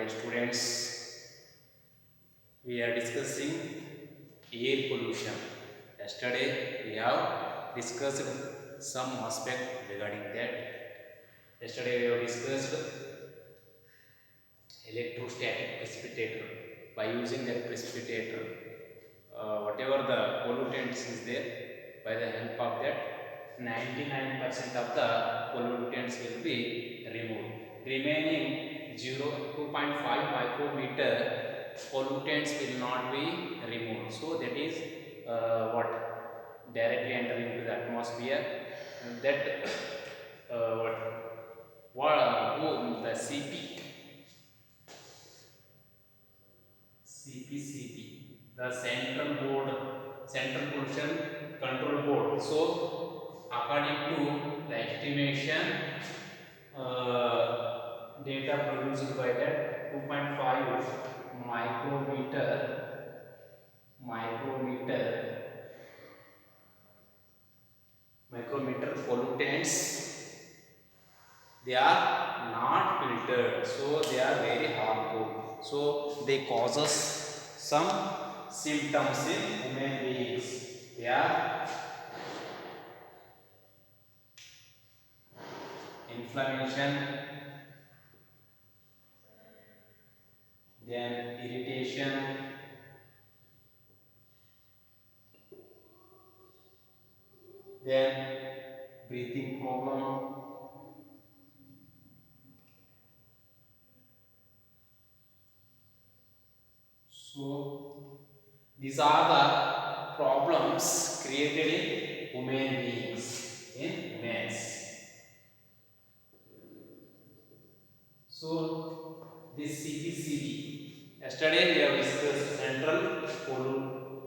dear students, we are discussing air pollution. Yesterday we have discussed some aspect regarding that. Yesterday we have discussed electrostatic precipitator. By using that precipitator, whatever the pollutants is there, by the help of that, 99% of the pollutants will be removed. Remaining 2.5 micrometer pollutants will not be removed. So that is what directly enter into the atmosphere. And that the CPCP, the Central Pollution Control Board. So, according to the estimation data produced by that 2.5 micrometer pollutants, they are not filtered, so they are very harmful. So they causes some symptoms in human beings. They are inflammation, then irritation, then breathing problem, so these are the problems created in human beings, in humans. So this CPCB, yesterday we have discussed Central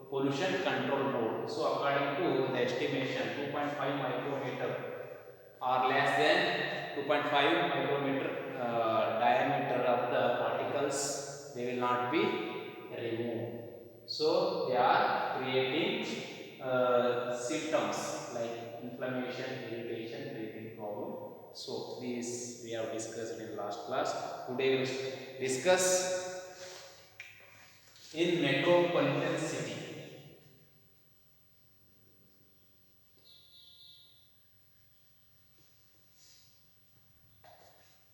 Pollution Control Board. So according to the estimation, 2.5 micrometer or less than 2.5 micrometer diameter of the particles, they will not be removed. So they are creating symptoms like inflammation, irritation, breathing problem. So these we have discussed in last class. Today we will discuss in metropolitan city.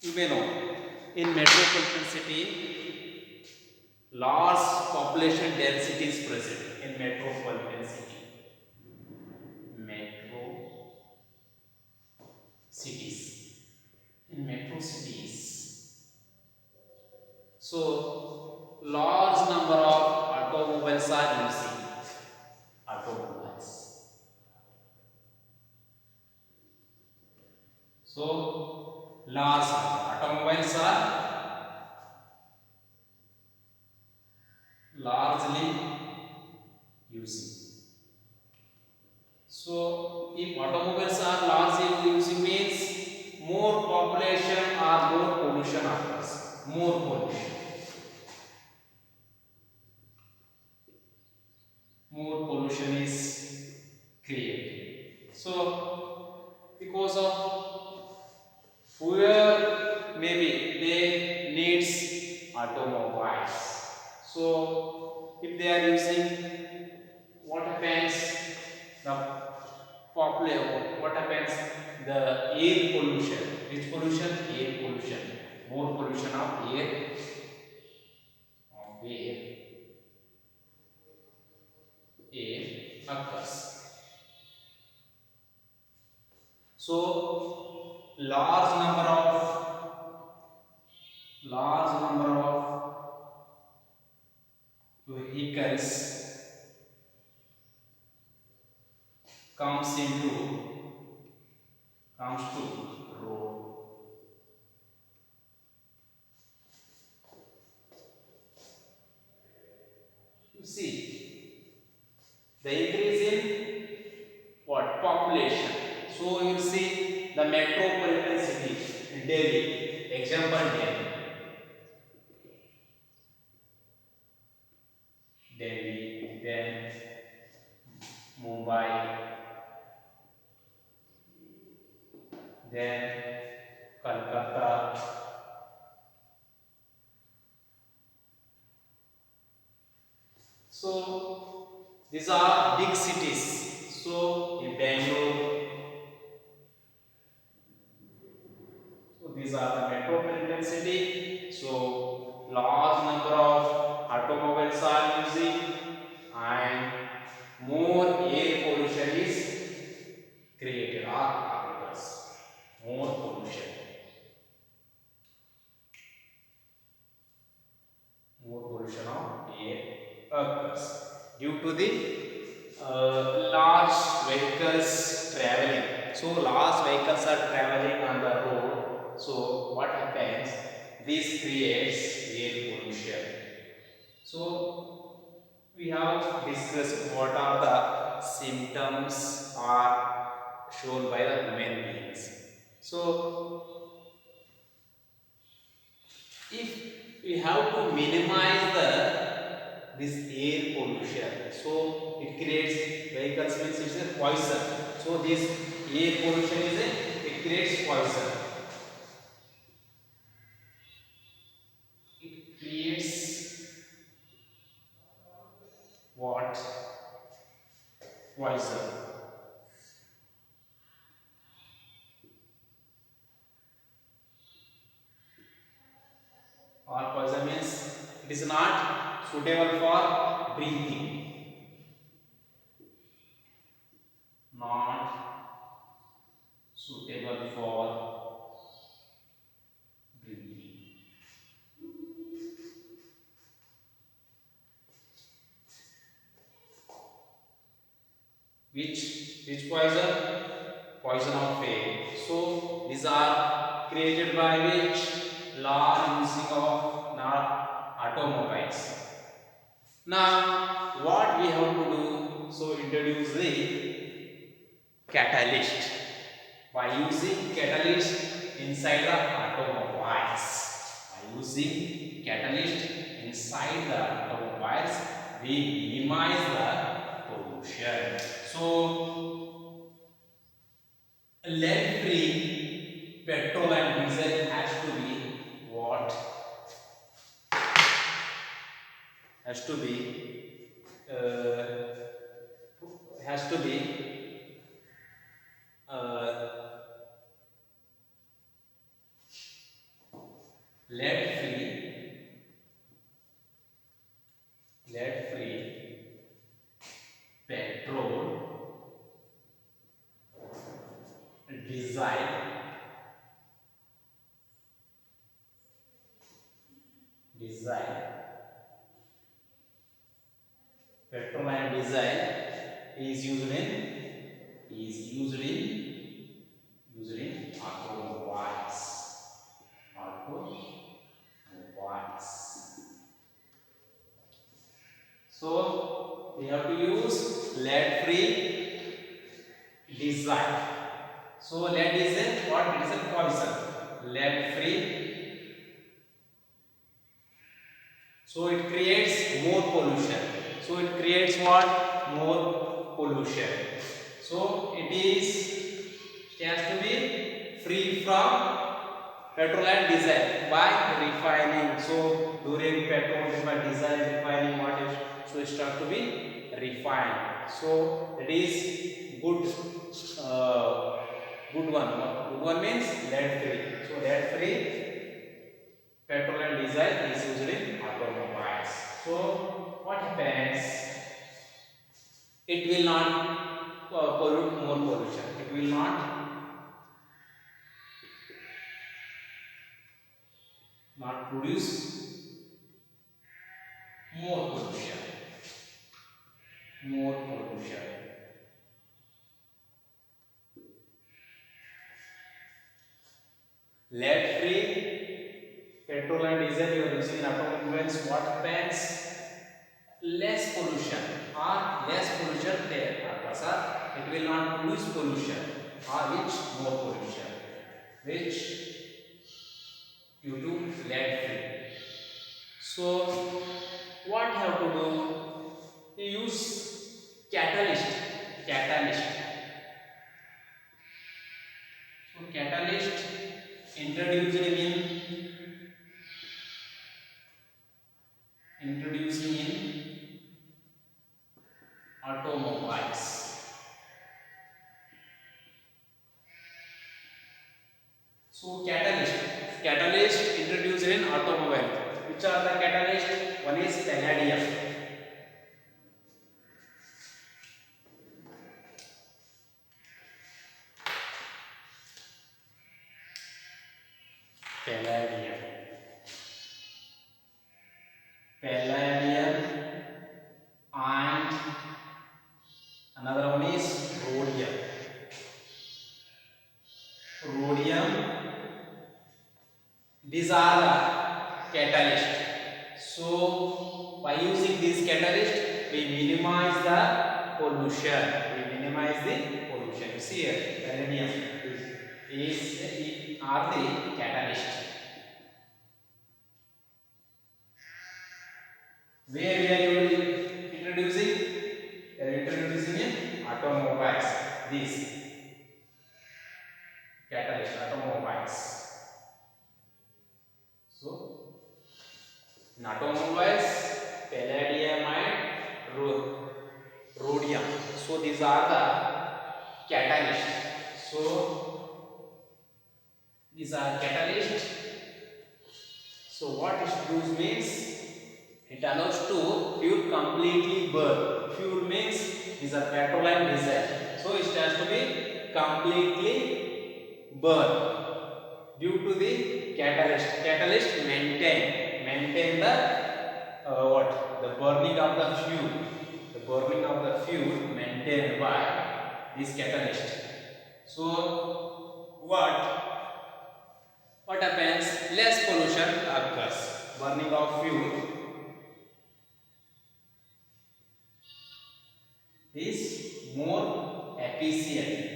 You may know, in metropolitan city, large population density is present in metropolitan city. Metro cities. In metro cities. So, large number of automobiles are using automobiles. So, large automobiles are largely using. So, if automobiles are largely using means more population or more pollution occurs. More pollution. More pollution is created. So, because of whoever maybe they needs automobiles. So, if they are using, what happens? The what happens? The air pollution. Which pollution? Air pollution. More pollution of air. Air occurs. So large number of vehicles comes to road. You see the increase in what population. So you see the metropolitan city, Delhi. Example Delhi, then Mumbai, then Kolkata, these are big cities. So in Bangalore, so these are the metropolitan city. So large number of automobiles are using, and more air pollution is created or occurs. More pollution, more pollution of air occurs due to the large vehicles traveling. So large vehicles are traveling on the road. So what happens? This creates air pollution. So we have discussed what are the symptoms are shown by the human beings. So if we have to minimize the this air pollution, so it creates vehicles means it's a poison. So this air pollution is a, it creates poison. It creates what? Poison. Or poison means it is not suitable for breathing. Not suitable for breathing. Which poison? Poison of air. So these are created by which? Law using of not automobiles. Now what we have to do? So introduce the catalyst. By using catalyst inside the automobiles. By using catalyst inside the automobiles, we minimize the pollution. So lead free petrol and diesel has to be what? Has to be has to be uh, lead free, lead free petrol, diesel, diesel, petrol and diesel is used in automobiles. Automobiles. So we have to use lead free diesel. So lead is a what? It is a poison. Lead free. So it creates more pollution. So it creates what? More pollution. So it has to be free from petrol and diesel by refining. So during petrol, diesel refining, what is, so it has to be refined. So it is good. Good one. Good one means lead free. So lead free petrol and diesel is used in automobiles. So what happens? It will not pollute more pollution. It will not produce more pollution. More pollution. Lead free petrol and diesel you are using in automobiles. What happens? Less pollution or less pollution there occurs, or it will not produce pollution, or which more pollution, which due to lead free. So what have to do? You use catalyst. Catalyst. So catalyst introducing in So catalyst introduced in automobile. Which are the catalyst? One is palladium. Palladium. Palladium and another one is rhodium. Rhodium. These are the catalyst. So by using this catalyst, we minimize the pollution. You see here, palladium are the catalyst. Where we are introducing? We are introducing in automobiles. This catalyst, automobiles. So in automobiles, palladium and rhodium. So these are the catalysts. So these are catalysts. So what it does means it allows to fuel completely burn. Fuel means these are petrol and diesel. So it has to be completely burn due to the catalyst. Catalyst maintain the what? The burning of the fuel. The burning of the fuel maintained by this catalyst. So what happens? Less pollution occurs. Burning of fuel is more efficient.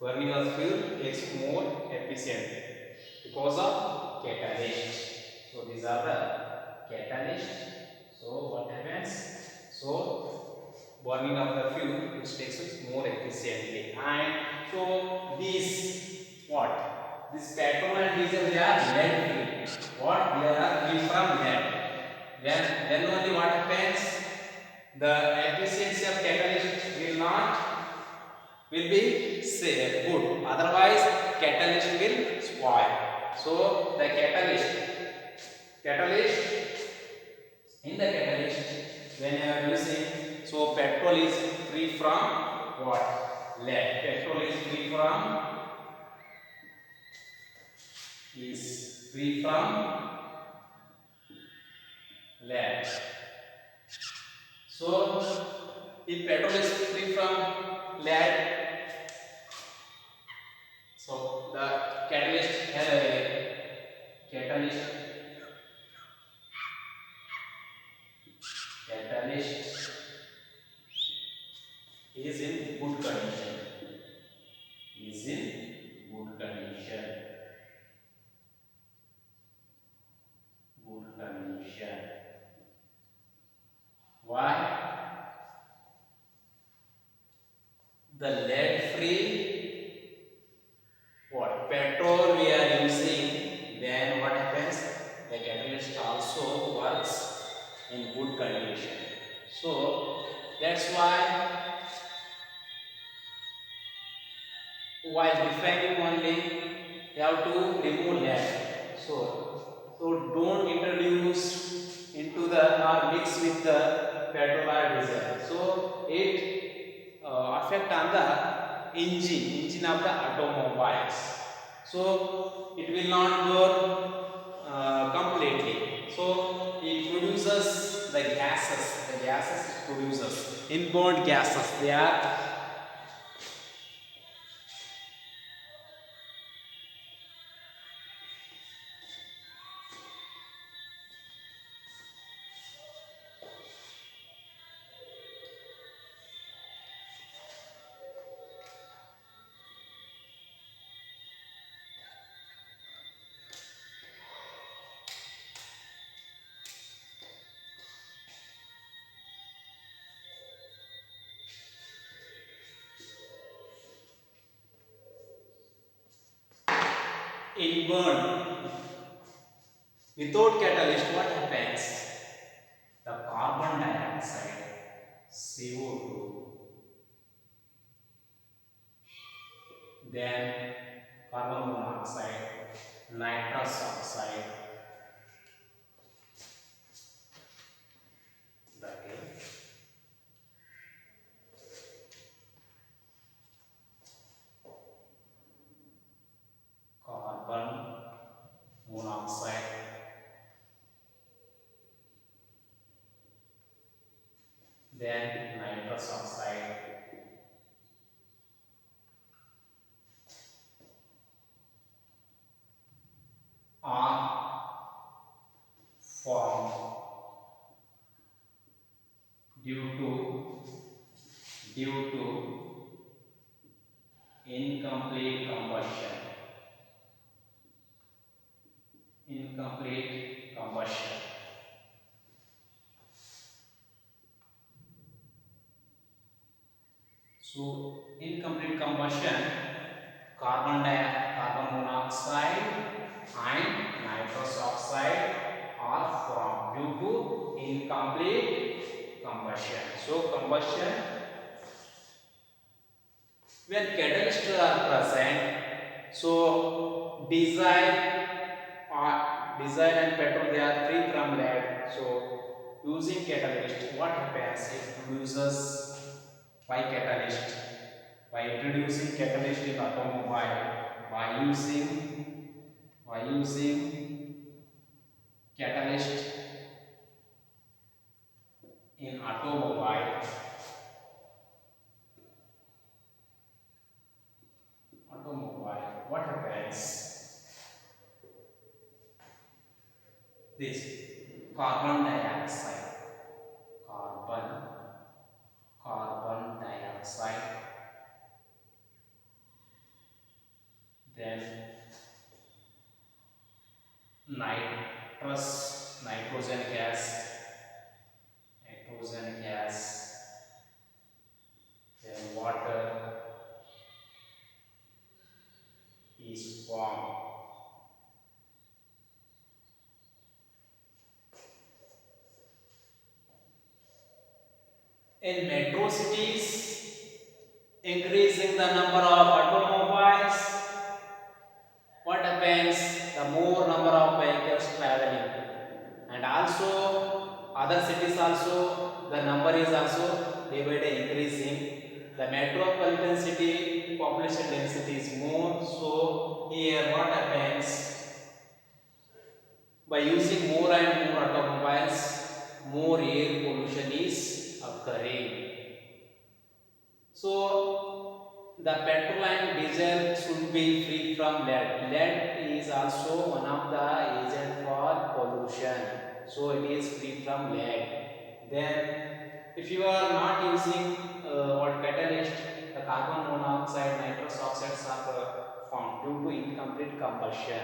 Burning of fuel is more efficient because of catalyst. So these are the catalyst. So what happens? So burning of the fuel which takes it more efficiently. And so these what? This petrol and diesel they are lead free. What? They are free from lead. Then only what happens? The efficiency of catalyst will be say good, otherwise catalyst will spoil. So the catalyst in the catalyst when you are using, so petrol is free from what? Lead. Petrol is free from lead. So if petrol is free from lead, so the catalyst is in good condition. Is in good condition. Good condition. Why? The lead free what? Petrol we are using, then what happens? The catalyst also works in good condition. So that's why while refining only you have to remove lead. So don't introduce into the or mix with the petrol or diesel. So it affect on the engine of the automobiles. So it will not burn completely. So it produces the gases. The gases it produces inbound gases. They are inborn Without catalyst, what happens? The carbon dioxide, CO2, then carbon monoxide, nitrous oxide, okay, carbon monoxide, then nitrous oxide are formed due to due to incomplete combustion. Incomplete combustion. So, incomplete combustion, carbon monoxide and nitrous oxide are formed due to incomplete combustion. So, combustion, when catalysts are present, so diesel and petrol, they are free from lead. So, using catalyst, what happens? It produces by catalyst, by introducing catalyst in automobile, by using catalyst in automobile, what happens? This carbon dioxide, carbon carbon dioxide, then nitrogen gas, then water is formed. In metro cities, increasing the number of automobiles, what happens? The more number of vehicles traveling, and also other cities also the number is also day by day increasing. The metropolitan city population density is more, so here what happens? By using more and more automobiles, more air pollution is occurring. So the petrol and diesel should be free from lead. Lead is also one of the agent for pollution. So it is free from lead. Then if you are not using what catalyst, the carbon monoxide, nitrous oxides are formed due to incomplete combustion.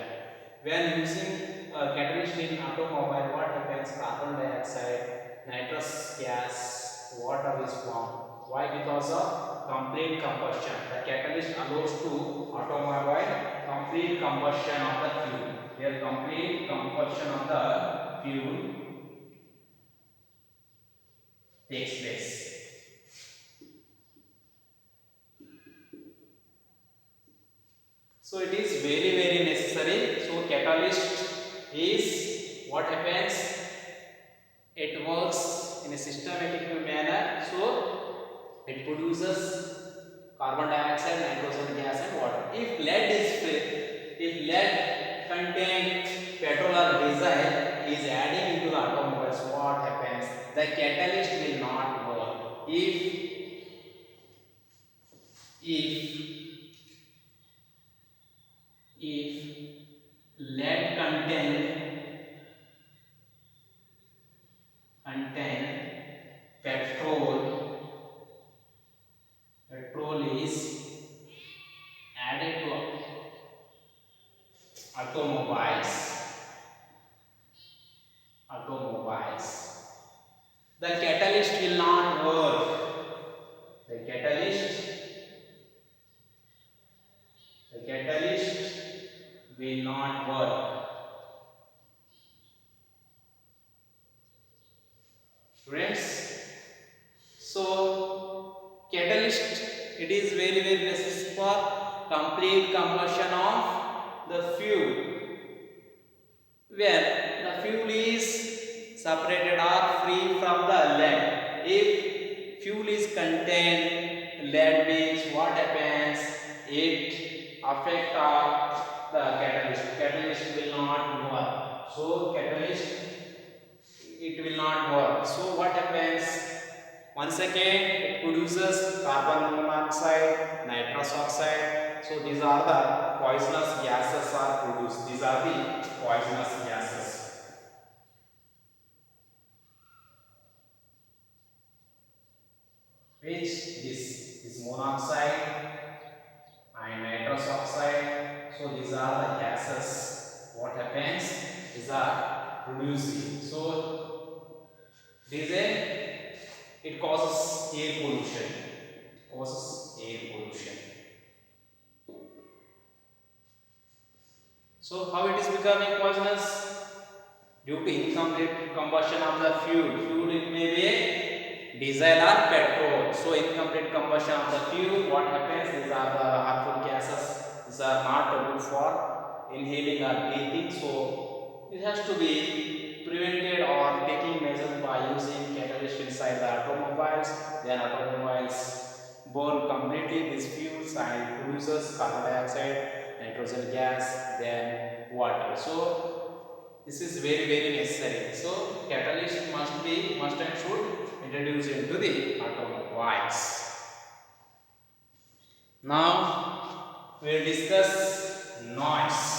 When using catalyst in automobile, what happens? Carbon dioxide, nitrous gas, water is formed. Why? Because of complete combustion. The catalyst allows to automobile complete combustion of the fuel. Here complete combustion of the fuel takes place. So it is very necessary. So catalyst is what happens? It works in a systematic manner. So it produces carbon dioxide, nitrogen gas and water. If lead contains petrol or diesel is adding into the automobiles, what happens? The catalyst will not work. If lead contain petrol is added to automobiles, the catalyst will not work. The catalyst will not work. It is very necessary for complete combustion of the fuel. When the fuel is separated or free from the lead. If fuel is contained lead means what happens? It affect the catalyst. Catalyst will not work. So catalyst it will not work. So what happens? Once again it produces carbon monoxide, nitrous oxide. So these are the poisonous gases are produced. These are the poisonous gases. Which this monoxide and nitrous oxide. So these are the gases. What happens? These are producing. So this it causes air pollution. It causes air pollution. So how it is becoming poisonous? Due to incomplete combustion of the fuel. Fuel it may be diesel or petrol. So incomplete combustion of the fuel, what happens? These are the harmful gases. These are not good for inhaling or breathing. So it has to be prevented or taking measures by using catalyst inside the automobiles. Then automobiles burn completely these fuels and produces carbon dioxide, nitrogen gas, then water. So this is very necessary. So catalyst must and should introduce into the automobiles. Now we will discuss noise.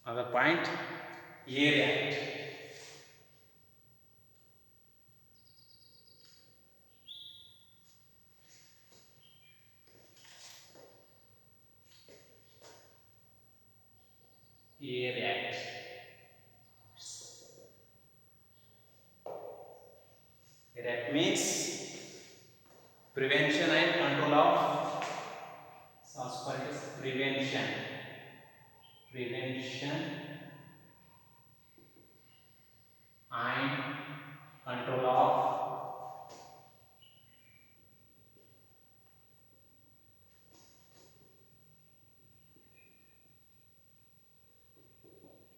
Other point, Air Act. Air Act. Air Act means prevention and control of prevention and control of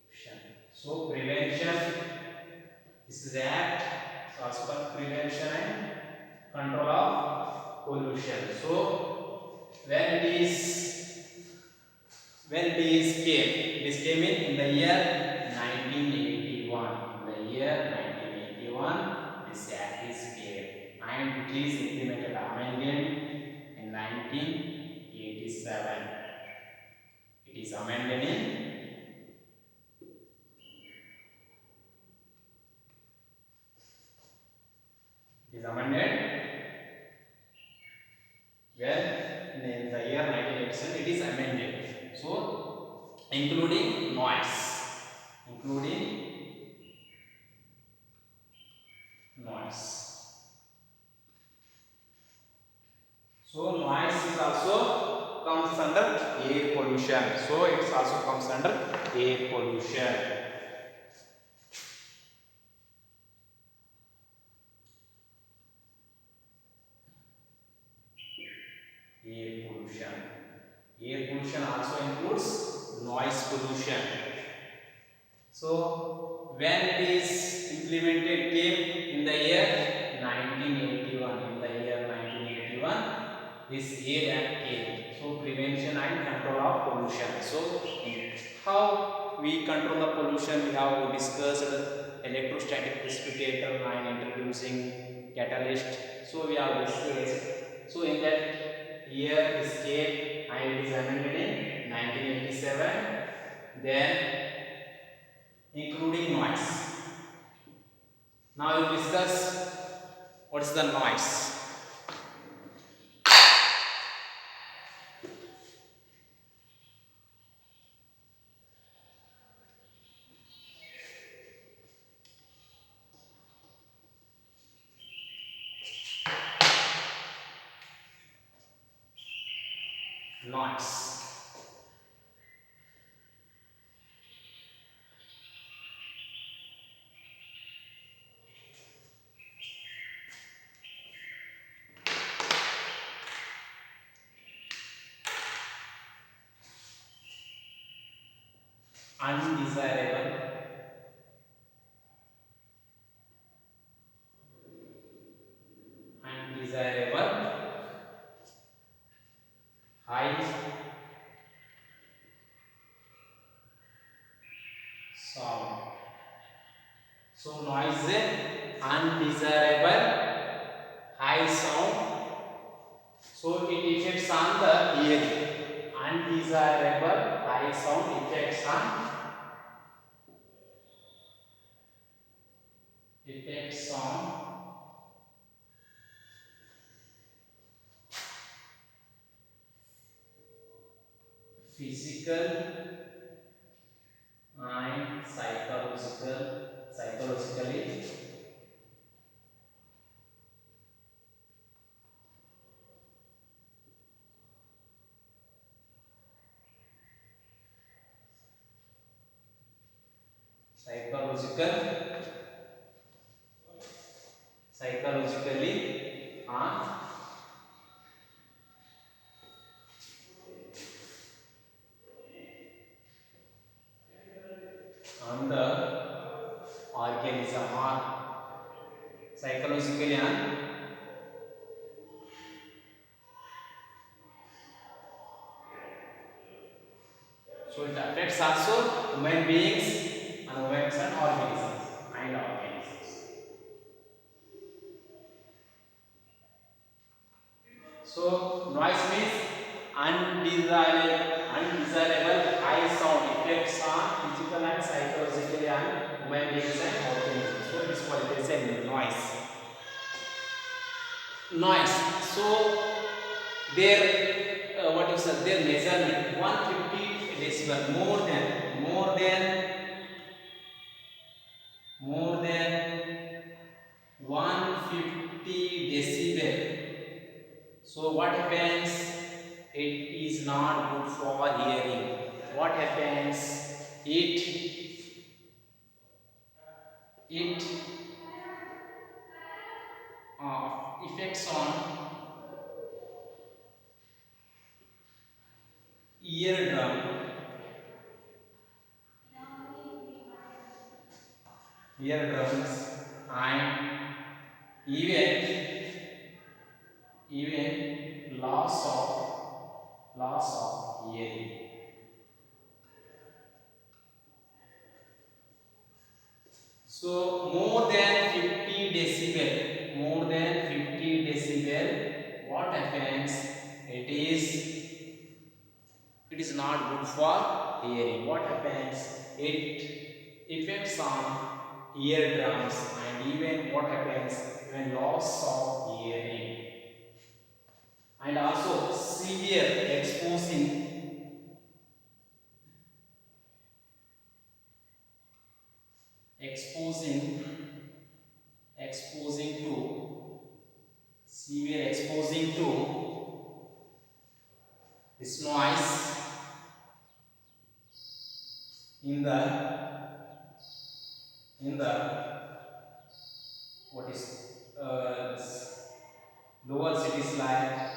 pollution. So prevention, this is the act. So as per prevention and control of pollution. So when it is came in the year 1981. In the year 1981, this act is came and it is implemented amended in 1987. It is amended in when in the year 1987 it is amended. So including noise. So noise is also comes under air pollution. So it also comes under air pollution. Air pollution also includes noise pollution. So when it is implemented came in the year 1981. In the year 1981, this Air Act came. So prevention and control of pollution. So how we control the pollution? We have discussed electrostatic precipitator and introducing catalyst. So we have discussed. So in that year this came and it is amended in 1987. Then including noise. Now the noise. Noise. Undesirable. Undesirable. High sound. So noise, undesirable, high sound. So it affects on the hearing. Undesirable high sound affects on physical and psychologically. Psychological, psychologically on the organism or psychologically on. So it affects also human beings and humans and organisms. So noise means undesirable high sound affects on physical and psychologically on human beings and organisms. So this is what it is a noise. Noise. So their what you say, their measurement 150 decibel, more than 150 decibel. So what happens? It is not good for hearing. What happens? It affects on eardrum, eardrums, and even loss of hearing. So more than 50 decibel, what happens? It is not good for hearing. What happens? It affects on eardrums, and even what happens when loss of hearing, and also severe exposing exposing to severe exposing to this noise in the what is lower cities like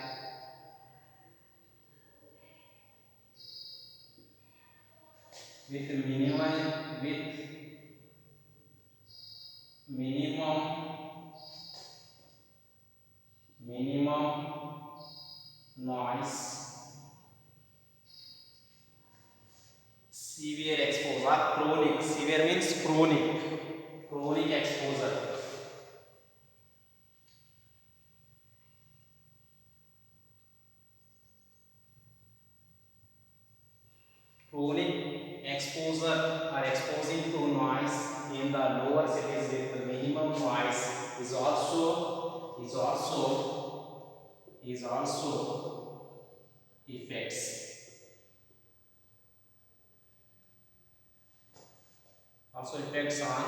with minimum noise, severe exposure, chronic. Severe means chronic exposure. Chronic exposure or exposing to noise in the lower cities with the minimum noise is also is also effects on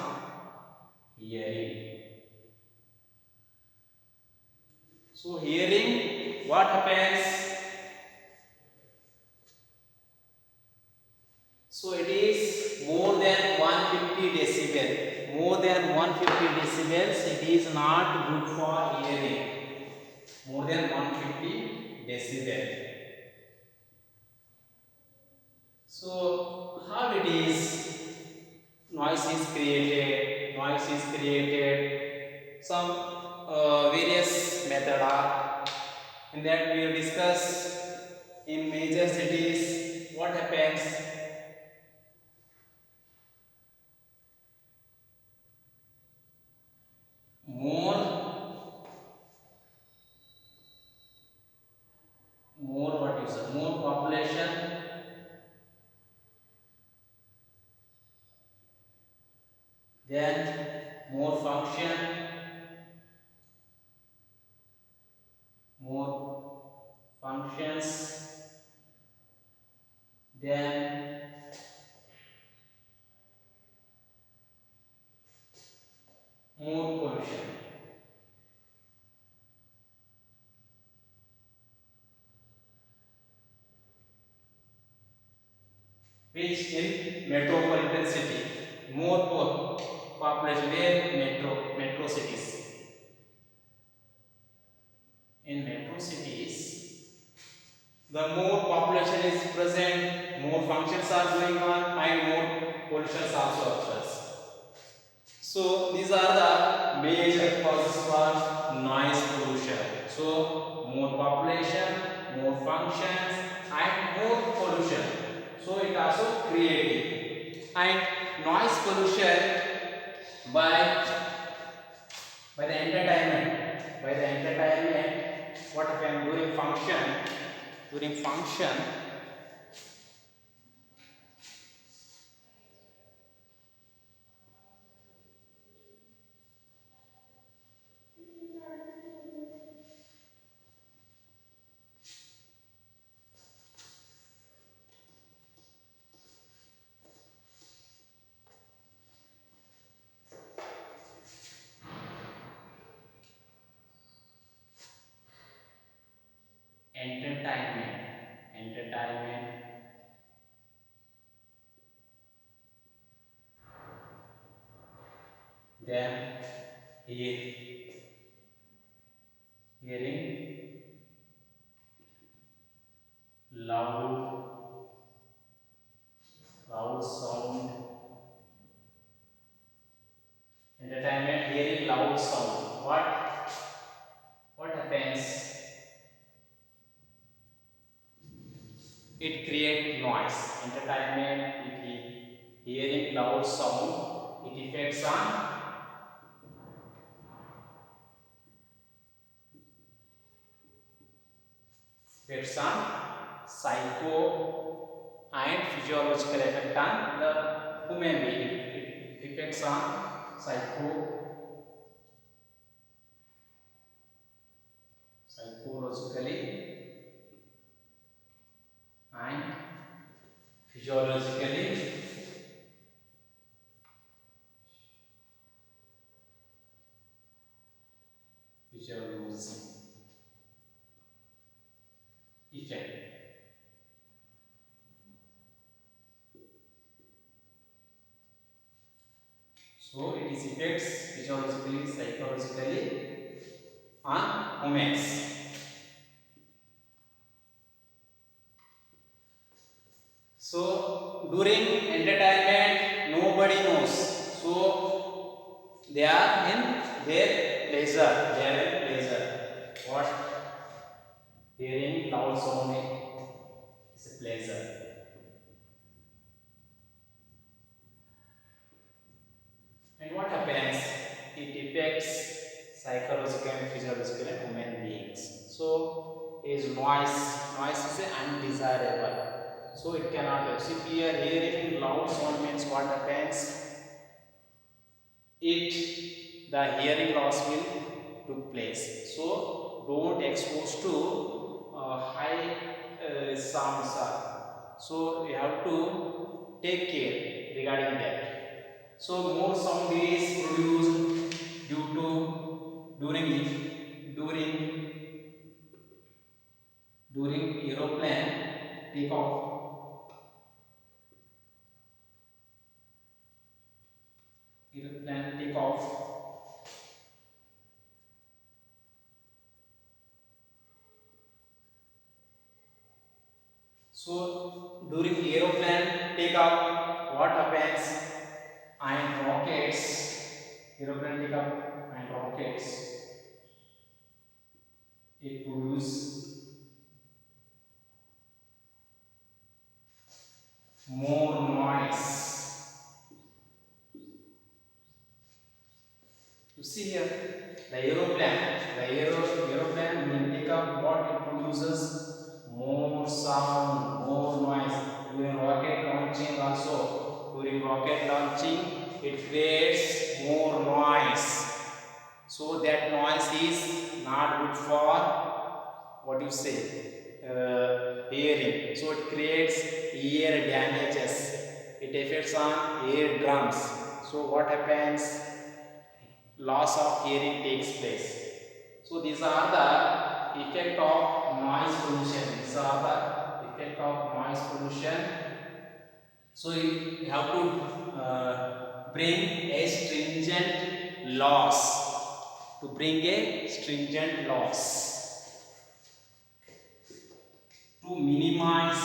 hearing. So hearing, what happens? So it is more than 150 decibel. More than 150 decibels, it is not good for hearing. More than 150 decibel. So how it is? Noise is created. Some various method are, in that we will discuss. In major cities, what happens? More, what is it? More population, then more function, more functions, then more pollution. Which in metropolitan city, more population in metro cities. In metro cities, the more population is present, more functions are going on, and more pollution also occurs. So these are the major causes for noise pollution. So more population, more functions, and more pollution. So it also creating. And noise pollution by the entertainment. By the entertainment, what happens during function? During function, entertainment, then hearing loud sound. Entertainment, hearing loud sound. What happens? It creates noise. Entertainment, hearing loud sound. It affects on psycho and physiological effect on the human being. It affects on psychologically and physiologically. Physiology effect. So it is effects physiologically, psychologically on humans. So during entertainment, nobody knows. So they are in their pleasure. They are in pleasure. What? Hearing loud sound is a pleasure. And what happens? It affects psychological and physiological and human beings. So is noise. Noise is undesirable. So it cannot help. If we are hearing loud sound means what happens? The hearing loss will took place. So don't expose to high sounds. So you have to take care regarding that. So more sound is produced due to during aeroplane takeoff. Aeroplane takeoff. So during aeroplane takeoff, what happens? And aeroplane takeoff and rockets, it produce more noise. You see here, the aeroplane will take up what it produces more sound, more noise. During rocket launching also, it creates more noise. So that noise is not good for what you say hearing. So it creates ear damages. It affects on eardrums. So what happens? Loss of hearing takes place. So these are the effect of noise pollution. These are the effect of noise pollution. So you have to bring a stringent laws. To bring a stringent laws to minimize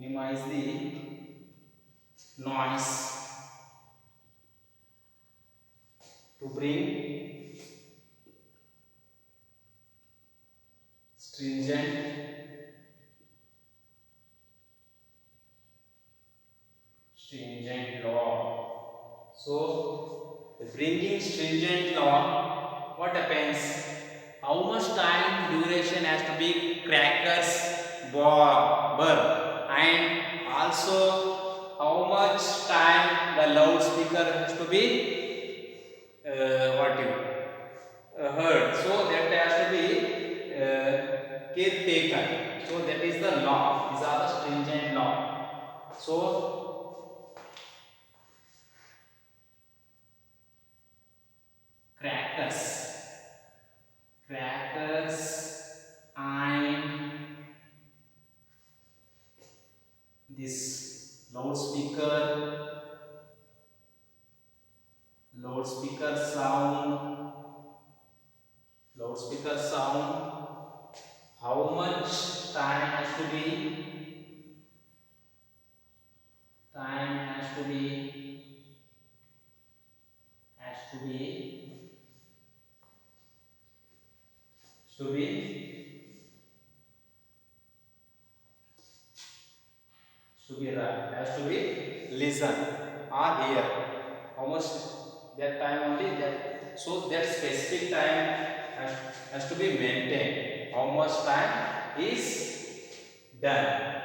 minimize the noise, to bring stringent law. So bringing stringent law, what happens? How much time duration has to be crackers burn, and also how much time the loudspeaker has to be heard. So that has to be care taken. So that is the law. These are the stringent law. So crackers and this loudspeaker sound, how much time has to be has to be to be has to be listen or hear. How much that time only that. So that specific time has to be maintained. How much time is done?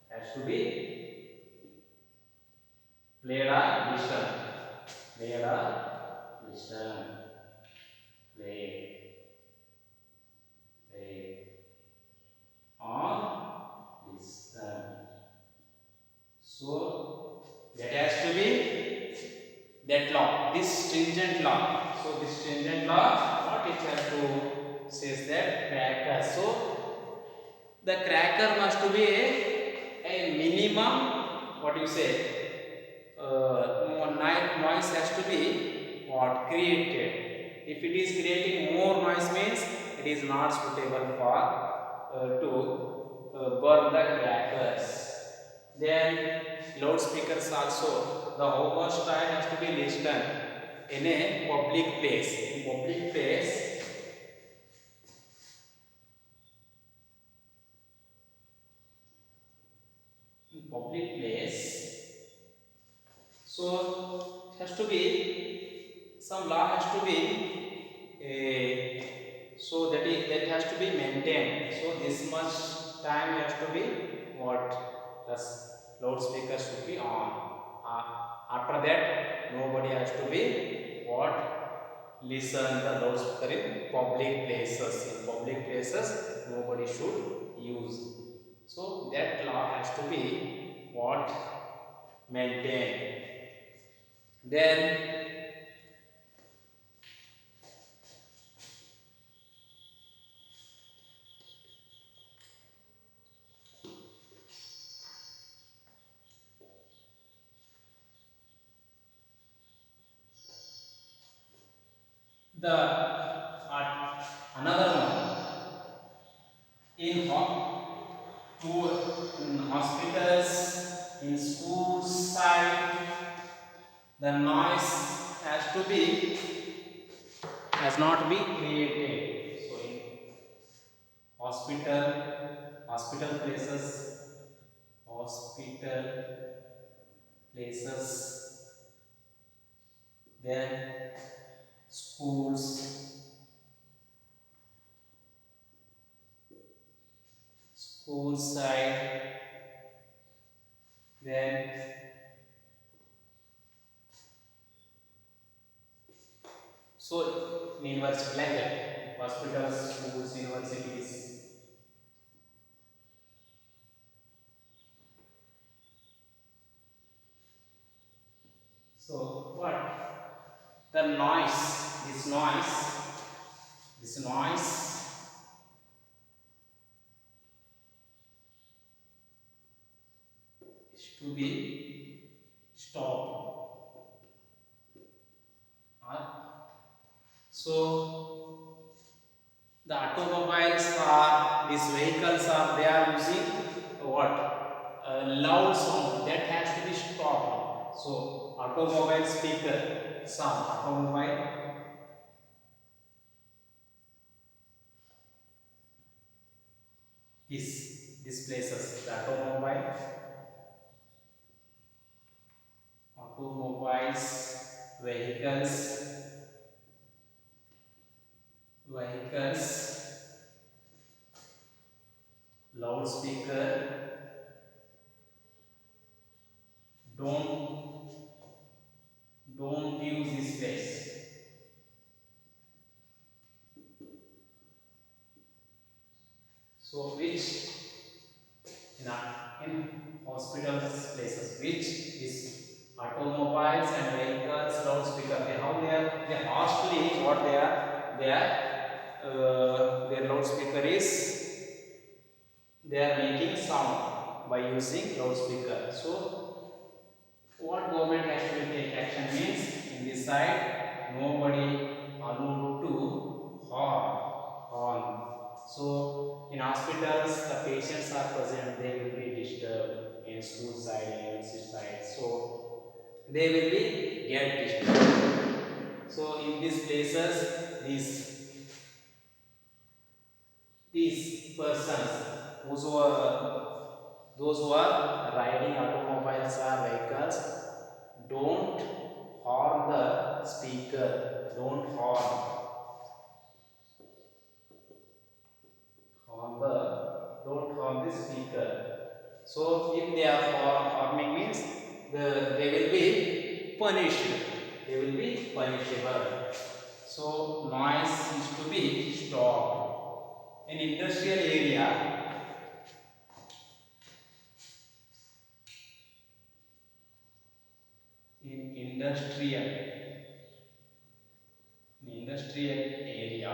Has to be, played or listen. Played or listen. Play. On listen. So that has to be that law, this stringent law. So this stringent law, what it has to says that cracker. So the cracker must to be a minimum, what you say, noise has to be what created. If it is creating more noise means it is not suitable for to burn the crackers. Then loudspeakers also, the how much time has to be listened in a public place. In public place, So has to be some law has to be so that has to be maintained. So this much time has to be what the loudspeaker should be on. After that, nobody has to be what listen the loudspeaker in public places. In public places, nobody should use. So that law has to be what maintained. Then the another one in in hospitals, in schools side, the noise has to be has not be created. So in hospital places, then school side, then so in university like that, hospitals, schools, universities. So what the this noise is to be stopped. So the automobiles are these vehicles are they are using what loud sound that has to be stopped. So automobile speaker sound, automobile is these places, the automobiles, vehicles, loudspeaker, don't don't use this place. So which in hospitals places, which is automobiles and vehicles loudspeaker, they hostly what they are their loudspeaker is they are making sound by using loudspeaker. So what government has to take action means in this side nobody allowed to horn. So in hospitals the patients are present, they will be disturbed. In school side, university side, so they will be get disturbed. So in these places, these persons those who are riding automobiles or vehicles don't horn the speaker, don't horn the speaker. So if they are horning means they will be punished. They will be punishable. So noise is to be stopped. In industrial area, in industrial area,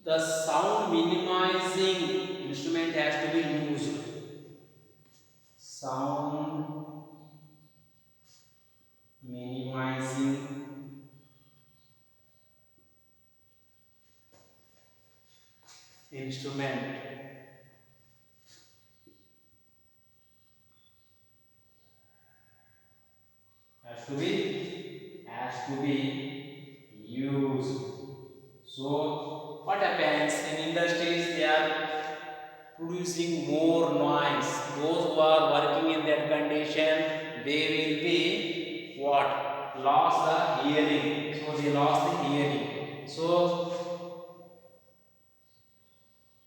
the sound minimizing instrument has to be used. Sound minimizing instrument has to be used. So what happens in industries? They are producing more noise. Those who are lost the hearing. So they lost the hearing. So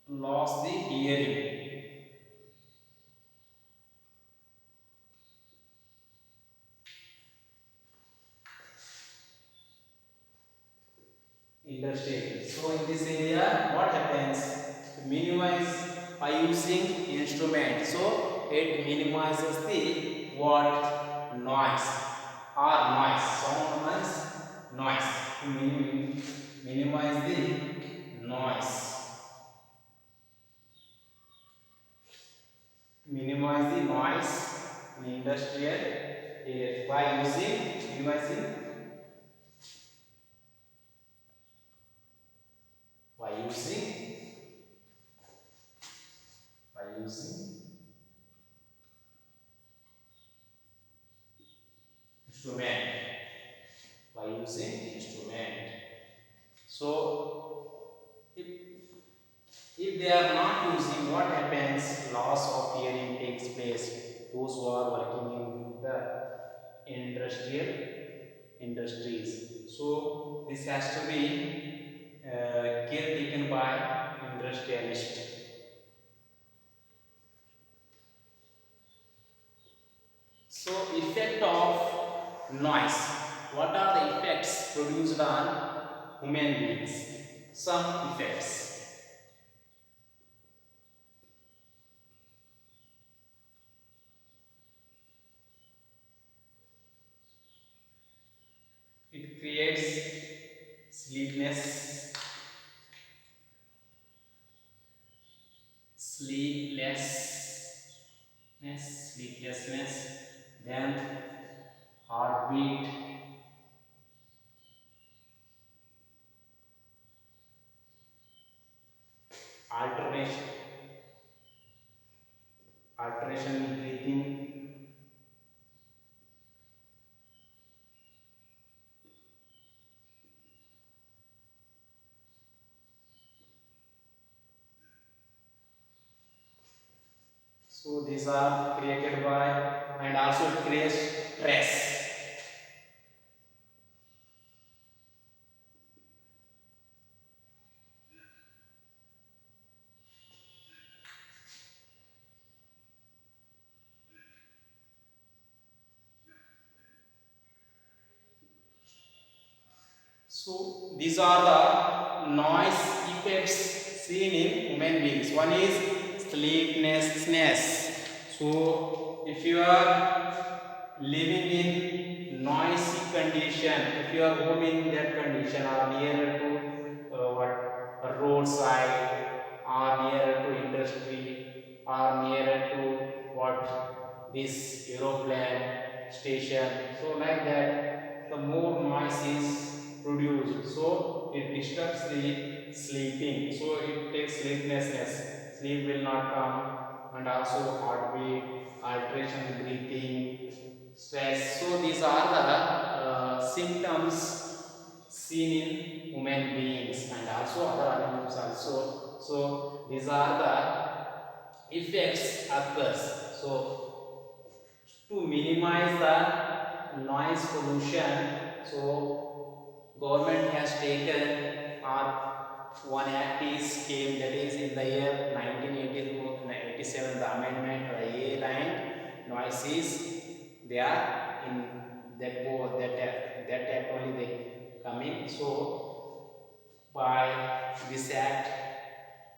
lost the hearing. Industrial. So in this area, what happens? To minimize by using instrument. So it minimizes the what noise or noise. Sound noise. To minimize the noise. Minimize the noise in industrial area by using minimizing by using by using instrument by using instrument. So if they are not using, what happens? Loss of hearing takes place. Those who are working in the industrial industries. So this has to be care taken by industrialist. So effect of noise. What are the effects produced on human beings? Some effects. It creates sleeplessness, sleeplessness, then heartbeat, alteration, alteration in breathing, so these are created by, and also it creates stress. So these are the noise effects seen in human beings. One is sleeplessness. So if you are living in noisy condition, if you are home in that condition or near to what a roadside or near to industry or near to what this aeroplane station, so like that the more noise is produced, so it disturbs the sleeping, so it takes sleeplessness, sleep will not come, and also heartbeat, alteration in breathing, stress. So these are the symptoms seen in human beings and also other animals also. So these are the effects occurs. So to minimize the noise pollution, so government has taken one act is came, that is in the year 1987, the amendment or A line noises, they are in that that act only they coming. So by this act,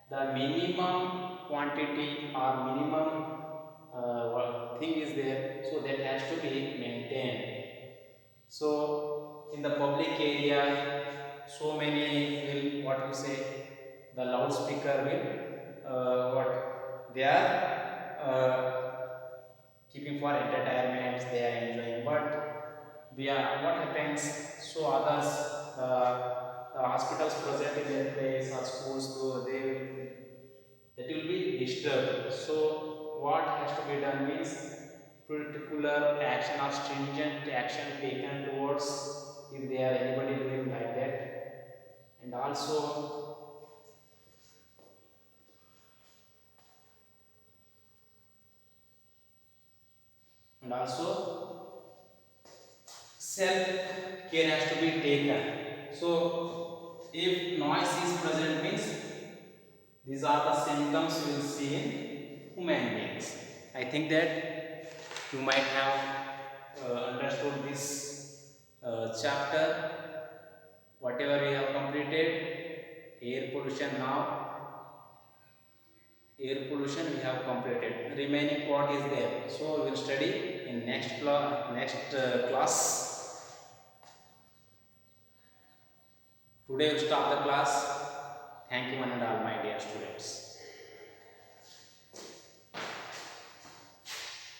the minimum quantity or minimum thing is there, so that has to be maintained. So in the public area, so many will, what you say, the loudspeaker will what they are keeping for entertainment, they are enjoying, but they are, what happens, so others, the hospitals present in their place or schools, so they will, that will be disturbed. So what has to be done means particular action or stringent action taken towards if they are anybody doing like that, and also self care has to be taken. So if noise is present means these are the symptoms you will see in human beings. I think that you might have understood this chapter. Whatever we have completed, air pollution now, air pollution we have completed. Remaining part is there. So we will study in next class. Today we will stop the class. Thank you one and all my dear students.